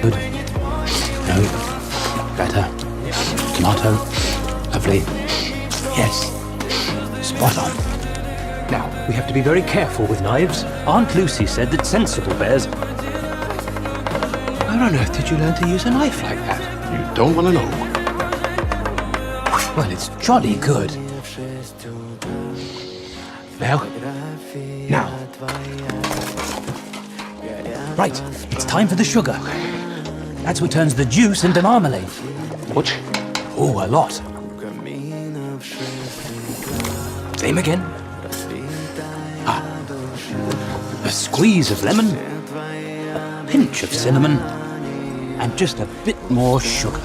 Good. No. Better. Tomato. Lovely. Yes. Spot on. Now, we have to be very careful with knives. Aunt Lucy said that sensible bears... How on earth did you learn to use a knife like that? You don't want to know. Well, it's jolly good. Well, now. Right, it's time for the sugar. That's what turns the juice into marmalade. Much? Oh, a lot. Same again. A squeeze of lemon, a pinch of cinnamon, and just a bit more sugar.